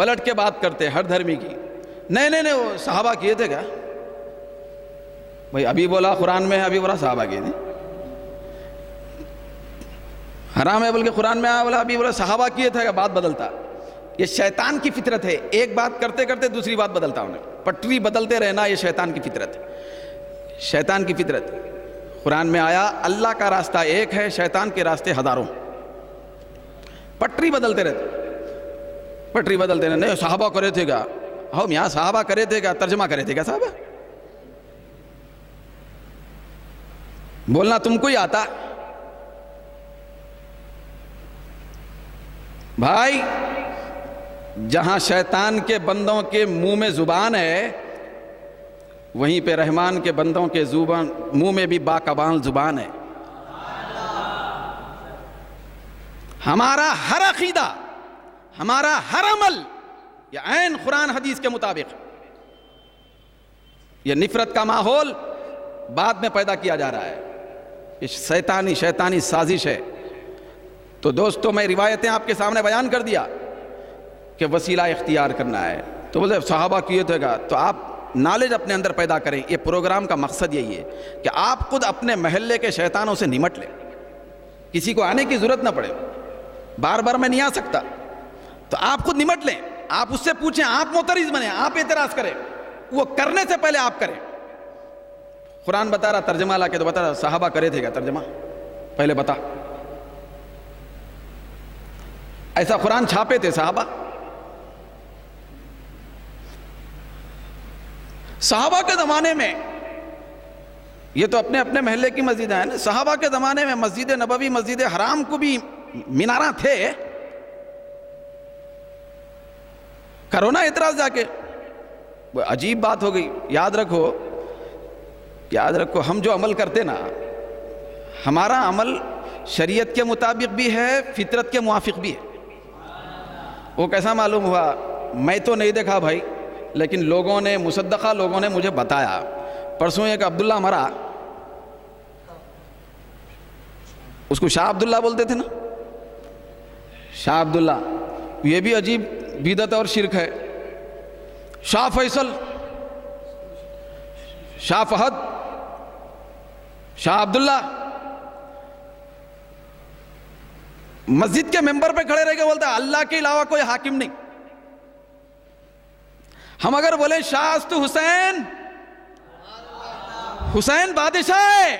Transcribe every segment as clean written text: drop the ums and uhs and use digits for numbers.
پلٹ کے بات کرتے ہر دھرمی کی. نہیں وہ صحابہ کیے تھے کیا؟ بھائی ابھی بولا قرآن میں ہے, ابھی بولا صحابہ کیے تھے. حرام ہے بلکہ قرآن میں آیا, بولا ابھی بولا صحابہ کیے تھے, بات بدلتا. یہ شیطان کی فطرت ہے, ایک بات کرتے کرتے دوسری بات بدلتا انہیں, پٹری بدلتے رہنا, یہ شیطان کی فطرت ہے. شیطان کی فطرت. قرآن میں آیا اللہ کا راستہ ایک ہے, شیطان کے راستے ہزاروں. پٹری بدلتے رہتے. نہیں صحابہ کرے تھے کیا؟ ہم یہاں صحابہ کرے تھے کیا ترجمہ کرے تھے کیا صحابہ؟ بولنا تم کو ہی آتا بھائی. جہاں شیطان کے بندوں کے منہ میں زبان ہے, وہیں پہ رحمان کے بندوں کے منہ میں بھی باکبان زبان ہے. ہمارا ہر عقیدہ, ہمارا ہر عمل یہ عین قرآن حدیث کے مطابق. یہ نفرت کا ماحول بعد میں پیدا کیا جا رہا ہے, یہ شیطانی سازش ہے. تو دوستو میں روایتیں آپ کے سامنے بیان کر دیا کہ وسیلہ اختیار کرنا ہے. تو بولے صحابہ کیے تھے گا, تو آپ نالج اپنے اندر پیدا کریں. یہ پروگرام کا مقصد یہی ہے کہ آپ خود اپنے محلے کے شیطانوں سے نمٹ لیں, کسی کو آنے کی ضرورت نہ پڑے. بار بار میں نہیں آ سکتا, تو آپ خود نمٹ لیں. آپ اس سے پوچھیں, آپ معترض بنیں, آپ اعتراض کریں, وہ کرنے سے پہلے آپ کریں. قرآن بتا رہا ترجمہ لا کے, تو بتا رہا صحابہ کرے تھے کیا ترجمہ؟ پہلے بتا. ایسا قرآن چھاپے تھے صحابہ؟ صحابہ کے زمانے میں, یہ تو اپنے اپنے محلے کی مسجدیں ہیں نا, صحابہ کے زمانے میں مسجد نبوی, مسجد حرام کو بھی میناراں تھے. کرو نا اعتراض جا کے. عجیب بات ہو گئی. یاد رکھو ہم جو عمل کرتے نا, ہمارا عمل شریعت کے مطابق بھی ہے, فطرت کے موافق بھی ہے. وہ کیسا معلوم ہوا؟ میں تو نہیں دیکھا بھائی, لیکن لوگوں نے, مصدقہ لوگوں نے مجھے بتایا. پرسوں ایک عبداللہ مرا, اس کو شاہ عبداللہ بولتے تھے نا, شاہ عبداللہ. یہ بھی عجیب بدعت اور شرک ہے. شاہ فیصل, شاہ فہد, شاہ عبداللہ. مسجد کے ممبر پہ کھڑے رہ کے بولتا ہے اللہ کے علاوہ کوئی حاکم نہیں. ہم اگر بولیں شاہ است حسین, حسین بادشاہ ہے,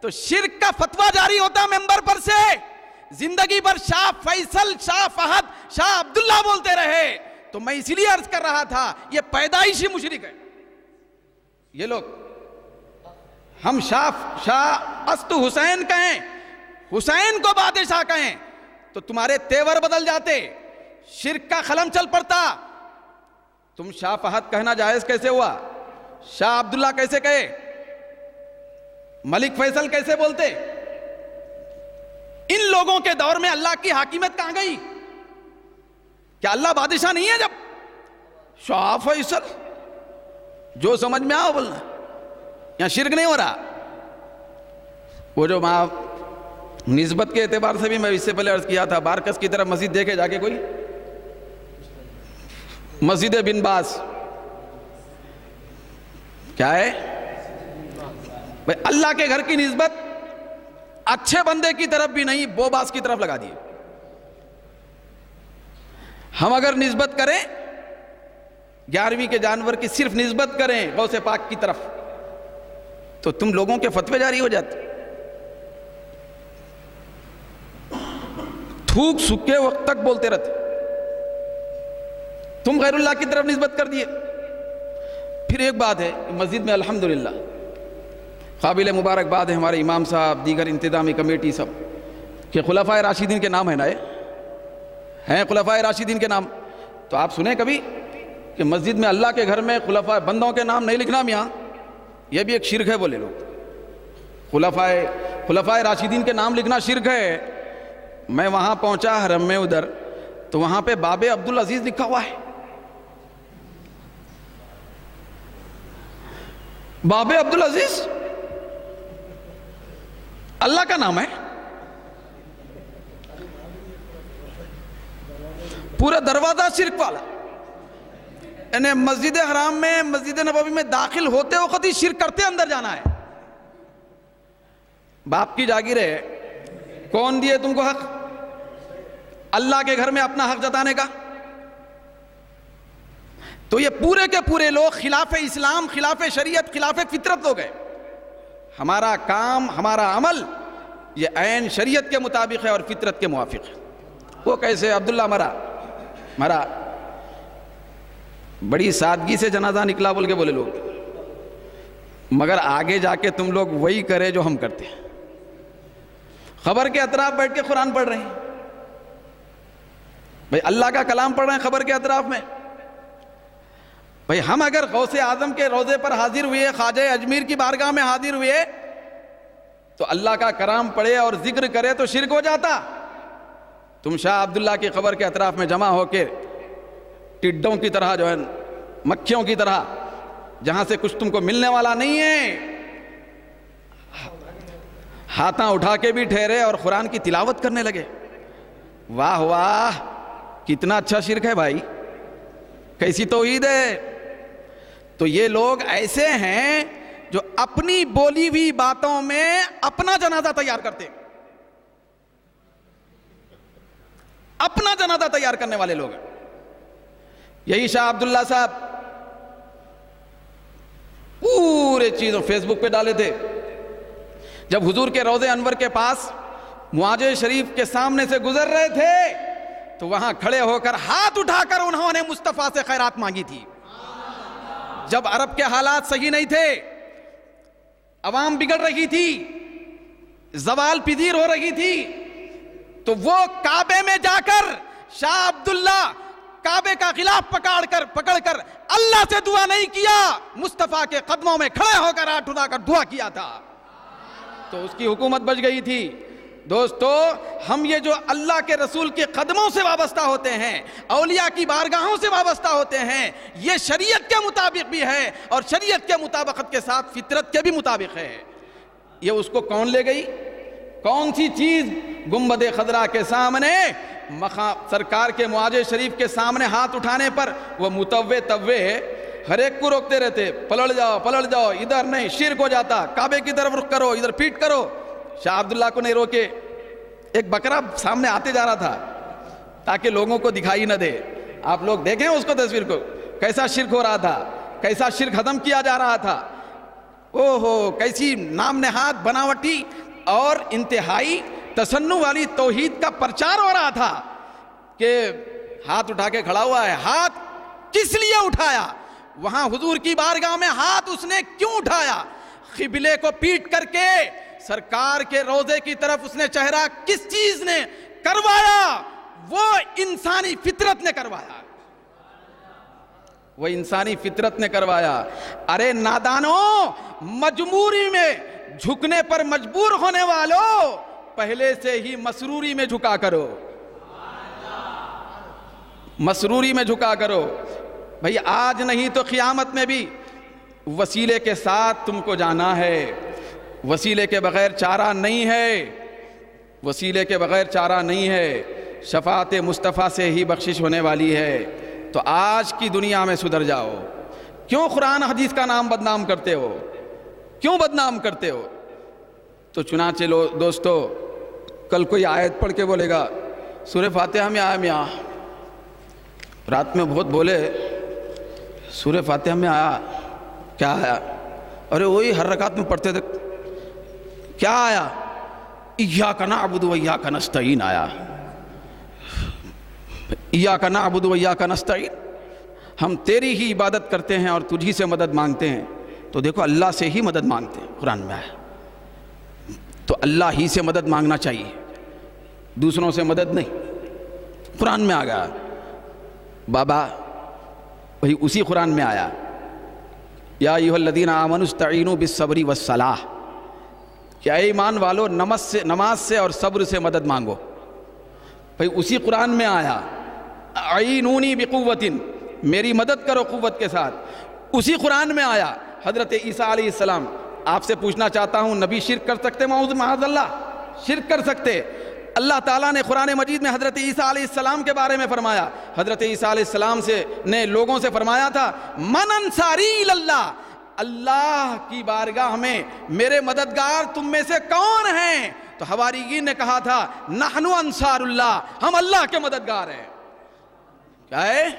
تو شرک کا فتویٰ جاری ہوتا ممبر پر سے. زندگی بھر شاہ فیصل, شاہ فہد, شاہ عبداللہ بولتے رہے. تو میں اسی لیے عرض کر رہا تھا, یہ پیدائشی مشرک ہے یہ لوگ. ہم شاہ است حسین کہیں, حسین کو بادشاہ کہیں, تو تمہارے تیور بدل جاتے, شرک کا خلم چل پڑتا. تم شاہ فہد کہنا جائز کیسے ہوا؟ شاہ عبداللہ کیسے کہے؟ ملک فیصل کیسے بولتے؟ ان لوگوں کے دور میں اللہ کی حاکمیت کہاں گئی؟ کیا اللہ بادشاہ نہیں ہے؟ جب شاہ فیصل, جو سمجھ میں آؤ بولنا, یہاں شرک نہیں ہو رہا. وہ جو وہاں نسبت کے اعتبار سے بھی میں اس سے پہلے عرض کیا تھا, بارکس کی طرف مسجد دیکھے جا کے کوئی, مسجد بن باز کیا ہے بھائی؟ اللہ کے گھر کی نسبت اچھے بندے کی طرف بھی نہیں, بو باز کی طرف لگا دیے. ہم اگر نسبت کریں 11ویں کے جانور کی, صرف نسبت کریں غوث پاک کی طرف, تو تم لوگوں کے فتوے جاری ہو جاتے. تھوک سکے وقت تک بولتے رہتے, تم غیر اللہ کی طرف نسبت کر دیے. پھر ایک بات ہے, مسجد میں الحمدللہ قابل مبارکباد ہے ہمارے امام صاحب, دیگر انتظامی کمیٹی سب, کہ خلفائے راشدین کے نام ہے نا, ہیں خلفائے راشدین کے نام. تو آپ سنیں کبھی کہ مسجد میں اللہ کے گھر میں خلفائے بندوں کے نام نہیں لکھنا میاں؟ یہ بھی ایک شرک ہے بولے لوگ. خلفائے راشدین کے نام لکھنا شرک ہے. میں وہاں پہنچا حرم میں ادھر, تو وہاں پہ باب عبدالعزیز لکھا ہوا ہے. باب عبدالعزیز اللہ کا نام ہے. پورا دروازہ شرک والا. یعنی مسجد حرام میں مسجد نبوی میں داخل ہوتے وقت ہی شرک کرتے اندر جانا ہے. باپ کی جاگیر ہے, کون دیے تم کو حق اللہ کے گھر میں اپنا حق جتانے کا؟ تو یہ پورے کے پورے لوگ خلاف اسلام, خلاف شریعت, خلاف فطرت لوگ ہیں. ہمارا کام, ہمارا عمل یہ عین شریعت کے مطابق ہے اور فطرت کے موافق ہے. وہ کیسے عبداللہ مرا بڑی سادگی سے جنازہ نکلا بول کے بولے لوگ, مگر آگے جا کے تم لوگ وہی کرے جو ہم کرتے ہیں. خبر کے اطراف بیٹھ کے قرآن پڑھ رہے ہیں بھائی, اللہ کا کلام پڑھ رہے ہیں خبر کے اطراف میں. بھائی ہم اگر غوث اعظم کے روضے پر حاضر ہوئے, خواجہ اجمیر کی بارگاہ میں حاضر ہوئے, تو اللہ کا کلام پڑھے اور ذکر کرے تو شرک ہو جاتا. تم شاہ عبداللہ کی قبر کے اطراف میں جمع ہو کے ٹڈوں کی طرح جو ہے, مکھیوں کی طرح, جہاں سے کچھ تم کو ملنے والا نہیں ہے, ہاتھاں اٹھا کے بھی ٹھہرے اور قرآن کی تلاوت کرنے لگے. واہ واہ, کتنا اچھا شرک ہے بھائی, کیسی توحید ہے. تو یہ لوگ ایسے ہیں جو اپنی بولی ہوئی باتوں میں اپنا جنازہ تیار کرتے, اپنا جنازہ تیار کرنے والے لوگ ہیں. یہی شاہ عبداللہ صاحب پورے چیزوں فیس بک پہ ڈالے تھے. جب حضور کے روضے انور کے پاس معاجے شریف کے سامنے سے گزر رہے تھے تو وہاں کھڑے ہو کر ہاتھ اٹھا کر انہوں نے مصطفیٰ سے خیرات مانگی تھی. جب عرب کے حالات صحیح نہیں تھے, عوام بگڑ رہی تھی, زوال پذیر ہو رہی تھی, تو وہ کعبے میں جا کر شاہ عبداللہ کعبے کا غلاف پکڑ کر اللہ سے دعا نہیں کیا, مصطفیٰ کے قدموں میں کھڑے ہو کر ہاتھ اٹھا کر دعا کیا تھا, تو اس کی حکومت بچ گئی تھی. دوستو, ہم یہ جو اللہ کے رسول کے قدموں سے وابستہ ہوتے ہیں, اولیاء کی بارگاہوں سے وابستہ ہوتے ہیں, یہ شریعت کے مطابق بھی ہے اور شریعت کے مطابقت کے ساتھ فطرت کے بھی مطابق ہے. یہ اس کو کون لے گئی؟ کون سی چیز گنبد خضرا کے سامنے, سرکار کے معاجے شریف کے سامنے ہاتھ اٹھانے پر وہ توے ہر ایک کو روکتے رہتے, پلٹ جاؤ, ادھر نہیں, شرک ہو جاتا, کعبے کی طرف رخ کرو, ادھر پیٹ کرو. شاہ عبداللہ کو نہیں روکے. ایک بکرا سامنے آتے جا رہا تھا تاکہ لوگوں کو دکھائی نہ دے. آپ لوگ دیکھیں اس کو, تصویر کو, کیسا شرک ہو رہا تھا, کیسا شرک ختم کیا جا رہا تھا. کیسی نام نہاد بناوٹی اور انتہائی تصنع والی توحید کا پرچار ہو رہا تھا کہ ہاتھ اٹھا کے کھڑا ہوا ہے. ہاتھ کس لیے اٹھایا؟ وہاں حضور کی بارگاہ میں ہاتھ اس نے کیوں اٹھایا؟ قبلے کو پیٹ کر کے سرکار کے روضے کی طرف اس نے چہرہ کس چیز نے کروایا؟ وہ انسانی فطرت نے کروایا, وہ انسانی فطرت نے کروایا. ارے نادانوں, مجبوری میں جھکنے پر مجبور ہونے والوں, پہلے سے ہی مسروری میں جھکا کرو, مسروری میں جھکا کرو. بھئی آج نہیں تو قیامت میں بھی وسیلے کے ساتھ تم کو جانا ہے. وسیلے کے بغیر چارہ نہیں ہے, وسیلے کے بغیر چارہ نہیں ہے. شفاعت مصطفیٰ سے ہی بخشش ہونے والی ہے. تو آج کی دنیا میں سدھر جاؤ. کیوں قرآن حدیث کا نام بدنام کرتے ہو؟ کیوں بدنام کرتے ہو؟ تو چنانچہ دوستو, کل کوئی آیت پڑھ کے بولے گا سورہ فاتحہ میں آیا میاں, رات میں بہت بولے سورہ فاتحہ میں آیا, کیا آیا؟ ارے وہی ہر رکعت میں پڑھتے تھے, کیا آیا؟ ایاک نعبد و ایاک نستعین آیا. ایاک نعبد و ایاک نستعین, ہم تیری ہی عبادت کرتے ہیں اور تجھی سے مدد مانگتے ہیں. تو دیکھو اللہ سے ہی مدد مانگتے ہیں, قرآن میں آیا. تو اللہ ہی سے مدد مانگنا چاہیے, دوسروں سے مدد نہیں. قرآن میں آ گیا بابا, وہی اسی قرآن میں آیا یا ایھا الذین آمنوا استعینوا بالصبر والصلاۃ, کہ اے ایمان والو نماز سے اور صبر سے مدد مانگو. بھئی اسی قرآن میں آیا اعینونی بقوۃ, میری مدد کرو قوت کے ساتھ. اسی قرآن میں آیا حضرت عیسیٰ علیہ السلام. آپ سے پوچھنا چاہتا ہوں, نبی شرک کر سکتے؟ معاذ اللہ, شرک کر سکتے؟ اللہ تعالیٰ نے قرآن مجید میں حضرت عیسیٰ علیہ السلام کے بارے میں فرمایا. حضرت عیسیٰ علیہ السلام نے لوگوں سے فرمایا تھا من انصاری اللہ، اللہ کی بارگاہ میں میرے مددگار تم میں سے کون ہیں؟ تو حواریین نے کہا تھا نحن انصار اللہ، ہم اللہ کے مددگار ہیں. کیا ہے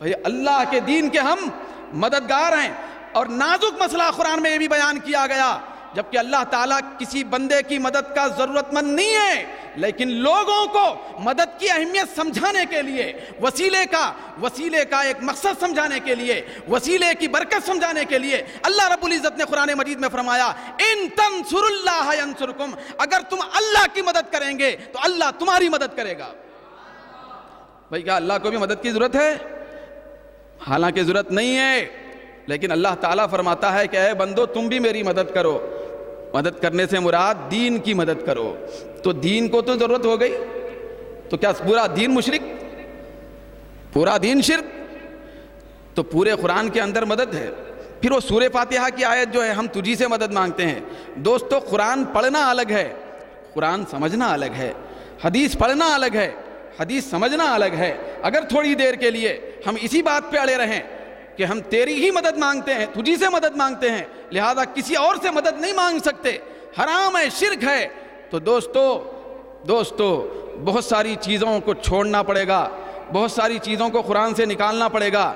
بھئی؟ اللہ کے دین کے ہم مددگار ہیں. اور نازک مسئلہ قرآن میں یہ بھی بیان کیا گیا، جبکہ اللہ تعالیٰ کسی بندے کی مدد کا ضرورت مند نہیں ہے، لیکن لوگوں کو مدد کی اہمیت سمجھانے کے لیے، وسیلے کا ایک مقصد سمجھانے کے لیے، وسیلے کی برکت سمجھانے کے لیے اللہ رب العزت نے قرآن مجید میں فرمایا ان تنصروا اللہ ینصرکم، اگر تم اللہ کی مدد کریں گے تو اللہ تمہاری مدد کرے گا. بھائی کیا اللہ کو بھی مدد کی ضرورت ہے؟ حالانکہ ضرورت نہیں ہے، لیکن اللہ تعالیٰ فرماتا ہے کہ اے بندو تم بھی میری مدد کرو. مدد کرنے سے مراد دین کی مدد کرو. تو دین کو تو ضرورت ہو گئی، تو کیا پورا دین مشرک، پورا دین شرک؟ تو پورے قرآن کے اندر مدد ہے. پھر وہ سورہ فاتحہ کی آیت جو ہے ہم تجھی سے مدد مانگتے ہیں. دوستو قرآن پڑھنا الگ ہے، قرآن سمجھنا الگ ہے. حدیث پڑھنا الگ ہے، حدیث سمجھنا الگ ہے. اگر تھوڑی دیر کے لیے ہم اسی بات پہ اڑے رہیں کہ ہم تیری ہی مدد مانگتے ہیں، تجھی سے مدد مانگتے ہیں، لہذا کسی اور سے مدد نہیں مانگ سکتے، حرام ہے، شرک ہے، تو دوستو بہت ساری چیزوں کو چھوڑنا پڑے گا، بہت ساری چیزوں کو قرآن سے نکالنا پڑے گا.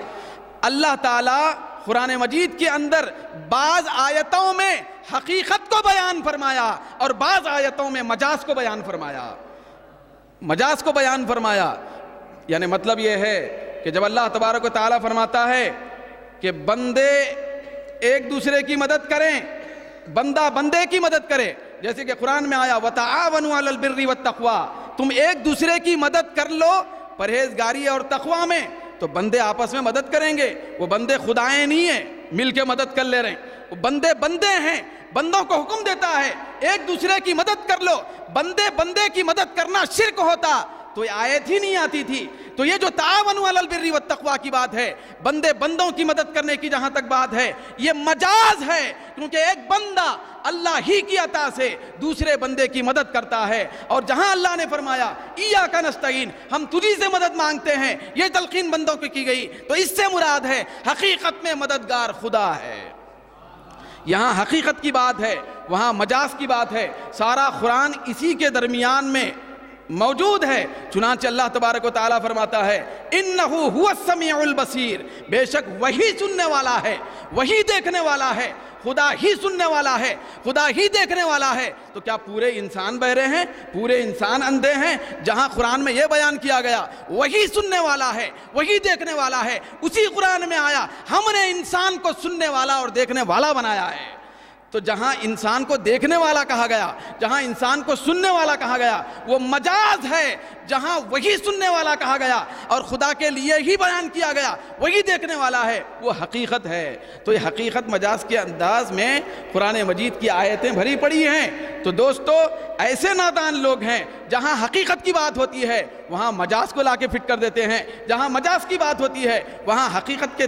اللہ تعالیٰ قرآن مجید کے اندر بعض آیتوں میں حقیقت کو بیان فرمایا اور بعض آیتوں میں مجاز کو بیان فرمایا. یعنی مطلب یہ ہے کہ جب اللہ تبارک و تعالیٰ فرماتا ہے کہ بندے ایک دوسرے کی مدد کریں، بندہ بندے کی مدد کرے، جیسے کہ قرآن میں آیا وَتَعَاوَنُوا عَلَى الْبِرِّ وَالتَّقْوَىٰ، تم ایک دوسرے کی مدد کر لو پرہیزگاری اور تقویٰ میں، تو بندے آپس میں مدد کریں گے. وہ بندے خدائیں نہیں ہیں مل کے مدد کر لے رہے ہیں، وہ بندے ہیں. بندوں کو حکم دیتا ہے ایک دوسرے کی مدد کر لو. بندے کی مدد کرنا شرک ہوتا تو یہ آیت ہی نہیں آتی تھی. تو یہ جو تعاونوا علی البر والتقویٰ کی بات ہے، بندوں کی مدد کرنے کی جہاں تک بات ہے، یہ مجاز ہے، کیونکہ ایک بندہ اللہ ہی کی عطا سے دوسرے بندے کی مدد کرتا ہے. اور جہاں اللہ نے فرمایا ایاک نستعین، ہم تجھی سے مدد مانگتے ہیں، یہ تلقین بندوں کو کی گئی، تو اس سے مراد ہے حقیقت میں مددگار خدا ہے. یہاں حقیقت کی بات ہے، وہاں مجاز کی بات ہے. سارا قرآن اسی کے درمیان میں موجود ہے. چنانچہ اللہ تبارک و تعالیٰ فرماتا ہے انہ هو السمیع البصیر، بے شک وہی سننے والا ہے، وہی دیکھنے والا ہے. خدا ہی سننے والا ہے، خدا ہی دیکھنے والا ہے. تو کیا پورے انسان بہرے ہیں، پورے انسان اندھے ہیں؟ جہاں قرآن میں یہ بیان کیا گیا وہی سننے والا ہے، وہی دیکھنے والا ہے، اسی قرآن میں آیا ہم نے انسان کو سننے والا اور دیکھنے والا بنایا ہے. تو جہاں انسان کو دیکھنے والا کہا گیا، جہاں انسان کو سننے والا کہا گیا، وہ مجاز ہے. جہاں وہی سننے والا کہا گیا اور خدا کے لیے ہی بیان کیا گیا وہی دیکھنے والا ہے، وہ حقیقت ہے. تو یہ حقیقت مجاز کے انداز میں قرآن مجید کی آیتیں بھری پڑی ہیں. تو دوستو ایسے نادان لوگ ہیں جہاں حقیقت کی بات ہوتی ہے وہاں مجاز کو لا کے فٹ کر دیتے ہیں، جہاں مجاز کی بات ہوتی ہے وہاں حقیقت کے